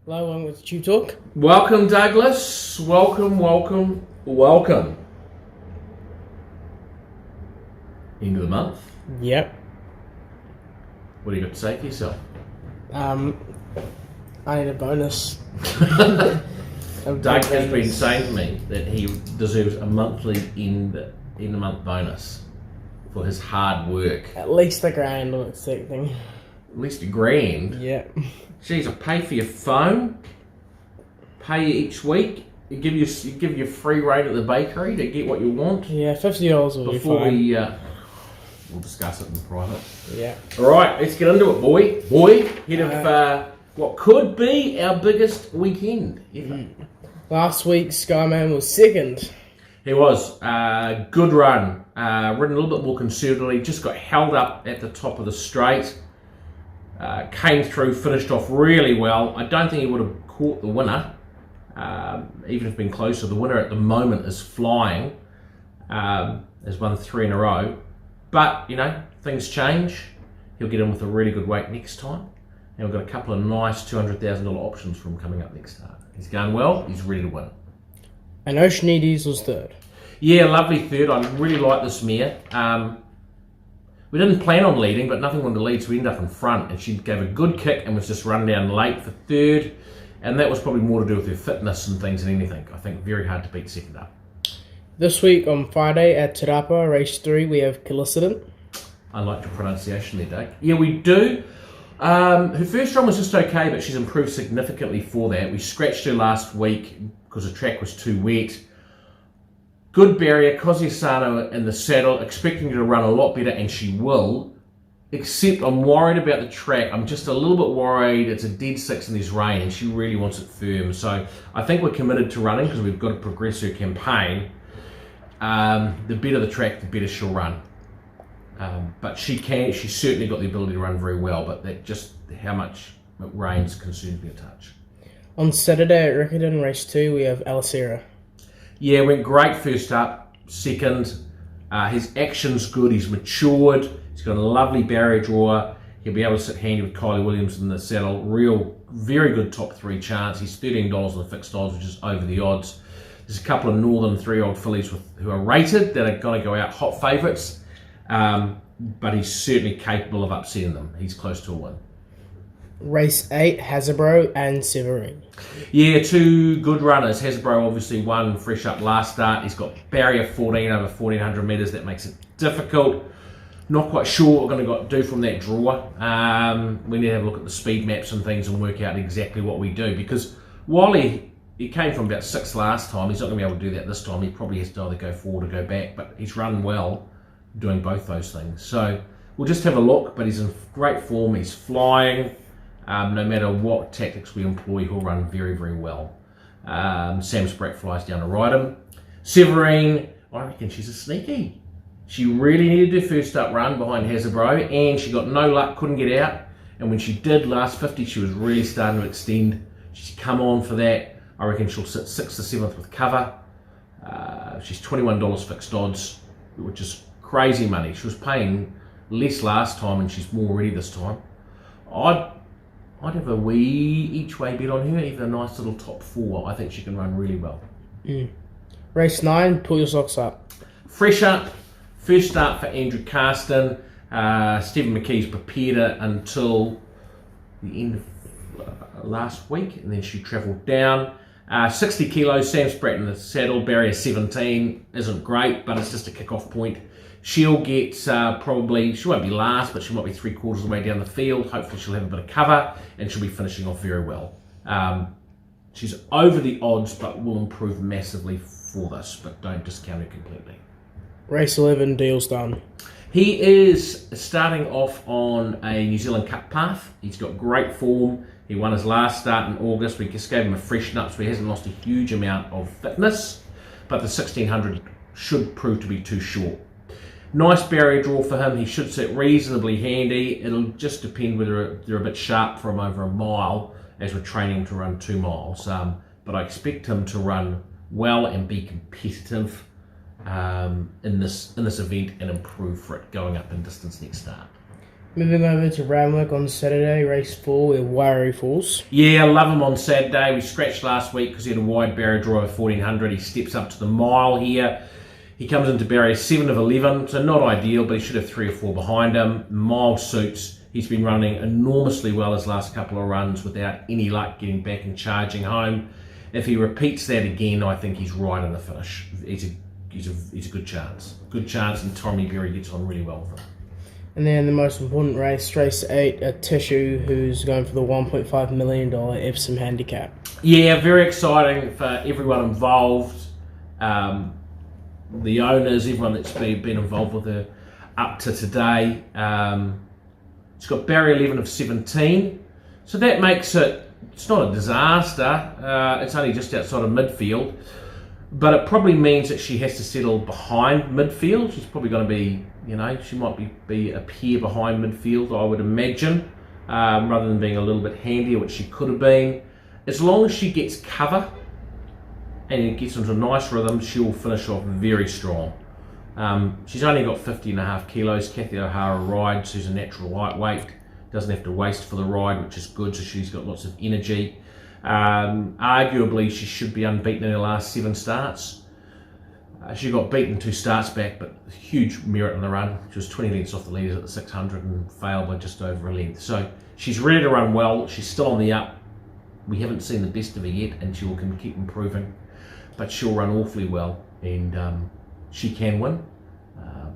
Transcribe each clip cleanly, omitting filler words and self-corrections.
Hello, I'm with TubeTalk. Welcome, Douglas. Welcome. End of the month. Yep. What do you got to say for yourself? I need a bonus. Doug has been saying to me that he deserves a monthly end of month bonus for his hard work. At least $1,000 I'm expecting. At least $1,000. Yeah. Geez, I pay for your phone, pay you each week, give you free reign at the bakery to get what you want. Yeah, $50 will Before be fine. we'll discuss it in private. Yeah. All right, let's get into it, boy. Head of what could be our biggest weekend ever. Last week, Skyman was second. He was. Good run. Ridden a little bit more conservatively. Just got held up at the top of the straight. Came through, finished off really well. I don't think he would have caught the winner, even if been closer. The winner at the moment is flying. Has won 3 in a row. But, things change. He'll get in with a really good weight next time. And we've got a couple of nice $200,000 options for him coming up next start. He's going well. He's ready to win. And Oceanides was third. Yeah, lovely third. I really like this mare. We didn't plan on leading, but nothing wanted to lead, so we ended up in front. And she gave a good kick and was just run down late for third. And that was probably more to do with her fitness and things than anything. I think very hard to beat second up. This week on Friday at Te Rapa, race 3, we have Killicident. I like your pronunciation there, Doug. Yeah, we do. Her first run was just okay, but she's improved significantly for that. We scratched her last week because the track was too wet. Good barrier, Kosciuszano in the saddle, expecting her to run a lot better, and she will. Except I'm worried about the track. I'm just a little bit worried. It's a dead 6 in this rain, and she really wants it firm. So I think we're committed to running because we've got to progress her campaign. The better the track, the better she'll run. But she's certainly got the ability to run very well, but that just how much it rains concerns me a touch. On Saturday at Riccarton, race 2, we have Alicera. Yeah, went great first up, second. His action's good, he's matured, he's got a lovely barrier drawer. He'll be able to sit handy with Kylie Williams in the saddle. Very good top 3 chance. He's $13 on the fixed odds, which is over the odds. There's a couple of Northern 3-year-old fillies who are rated that are going to go out hot favourites. But he's certainly capable of upsetting them. He's close to a win. Race 8, Hasbro and Severine. Yeah, 2 good runners. Hasbro obviously won fresh up last start. He's got barrier 14 over 1,400 metres. That makes it difficult. Not quite sure what we're going to do from that draw. We need to have a look at the speed maps and things and work out exactly what we do. Because while he came from about 6th last time, he's not going to be able to do that this time. He probably has to either go forward or go back. But he's run well doing both those things. So we'll just have a look. But he's in great form. He's flying. No matter what tactics we employ, he'll run very, very well. Sam Spratt flies down to ride him. Severine, I reckon she's a sneaky. She really needed her first up run behind Hasbro, and she got no luck, couldn't get out. And when she did last 50, she was really starting to extend. She's come on for that. I reckon she'll sit 6th or 7th with cover. She's $21 fixed odds, which is crazy money. She was paying less last time, and she's more ready this time. I'd have a wee each way bet on her, even a nice little top 4. I think she can run really well. Race 9, pull your socks up. Fresh up, first start for Andrew Carston. Stephen McKee's prepared her until the end of last week, and then she travelled down. 60 kilos, Sam Spratt in the saddle, barrier 17. Isn't great, but it's just a kick-off point. She'll get she won't be last, but she might be 3/4 of the way down the field. Hopefully she'll have a bit of cover, and she'll be finishing off very well. She's over the odds, but will improve massively for this, but don't discount her completely. Race 11, deal's done. He is starting off on a New Zealand Cup path. He's got great form. He won his last start in August. We just gave him a freshen up, so he hasn't lost a huge amount of fitness, but the 1600 should prove to be too short. Nice barrier draw for him. He should sit reasonably handy. It'll just depend whether they're a bit sharp for him over a mile, as we're training him to run 2 miles. But I expect him to run well and be competitive in this event and improve for it going up in distance next start. Moving over to Ramwick on Saturday, race 4 with Wiry Falls. Yeah, I love him on Saturday. We scratched last week because he had a wide barrier draw of 1400. He steps up to the mile here. He comes into barrier 7 of 11, so not ideal, but he should have 3 or 4 behind him. Mile suits. He's been running enormously well his last couple of runs without any luck getting back and charging home. If he repeats that again, I think he's right in the finish. He's a good chance. Good chance, and Tommy Berry gets on really well with him. And then the most important race 8, a Tissue, who's going for the $1.5 million Epsom handicap. Yeah, very exciting for everyone involved. The owners, everyone that's been involved with her up to today. It's got barrier 11 of 17. So that makes it's not a disaster. It's only just outside of midfield. But it probably means that she has to settle behind midfield. She's probably going to be, she might be a pair behind midfield, I would imagine, rather than being a little bit handier, which she could have been. As long as she gets cover and it gets into a nice rhythm, she'll finish off very strong. She's only got 50.5 kilos. Kathy O'Hara rides. She's a natural lightweight. Doesn't have to waste for the ride, which is good, so she's got lots of energy. Arguably, she should be unbeaten in her last 7 starts. She got beaten 2 starts back, but huge merit in the run. She was 20 lengths off the leaders at the 600 and failed by just over a length. So she's ready to run well. She's still on the up. We haven't seen the best of her yet, and she can keep improving. But she'll run awfully well, and she can win.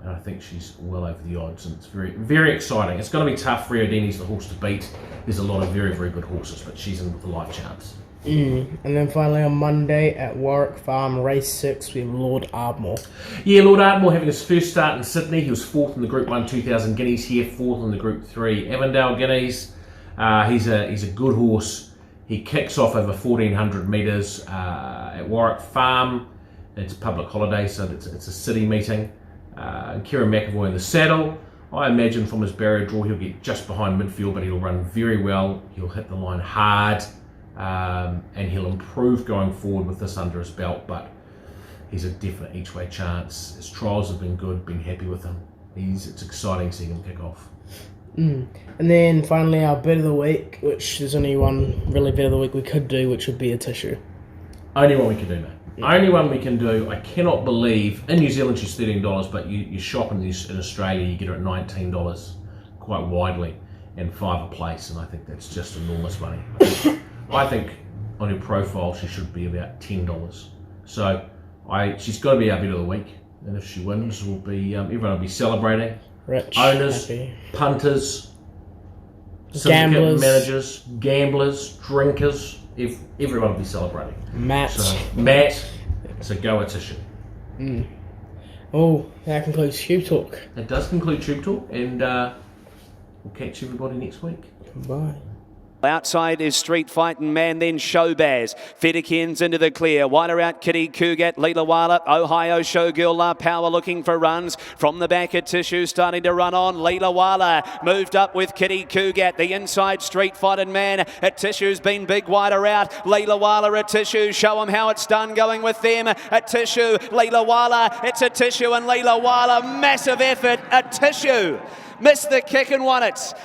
And I think she's well over the odds, and it's very, very exciting. It's going to be tough. Rio Dini's the horse to beat. There's a lot of very, very good horses, but she's in with a live chance. And then finally on Monday at Warwick Farm, race 6, we have Lord Ardmore. Yeah, Lord Ardmore having his first start in Sydney. He was 4th in the Group 1 2000 Guineas here, 4th in the Group 3 Avondale Guineas. He's a good horse. He kicks off over 1400 metres at Warwick Farm. It's a public holiday, so it's a city meeting. Kieran McAvoy in the saddle. I imagine from his barrier draw he'll get just behind midfield, but he'll run very well. He'll hit the line hard, and he'll improve going forward with this under his belt, but he's a definite each way chance. His trials have been good, been happy with him. It's exciting seeing him kick off. And then finally our bet of the week, which there's only one really bet of the week we could do, which would be a Tissue. Only one we can do, mate. Only one we can do. I cannot believe, in New Zealand she's $13, but you shop in Australia, you get her at $19 quite widely, and 5 a place, and I think that's just enormous money. I think on her profile she should be about $10. So she's got to be our bet of the week, and if she wins, everyone will be celebrating. Rich, owners, happy. Punters, Gamblers, managers, gamblers, drinkers, everyone will be celebrating. Matt, so go a Tissue. Oh, that concludes TubeTalk. That does conclude TubeTalk, and we'll catch everybody next week. Bye. Outside is Street Fighting Man, then Showbaz. Fedekins into the clear. Wider out Kitty Cougat, Leela Wala, Ohio Showgirl La Power looking for runs. From the back at Tissue starting to run on. Leela Wala moved up with Kitty Cougat. The inside Street Fighting Man at Tissue's been big wider out. Leela Wala at Tissue. Show them how it's done going with them at Tissue. Leela Wala, it's a Tissue and Leela Wala. Massive effort at Tissue. Missed the kick and won it.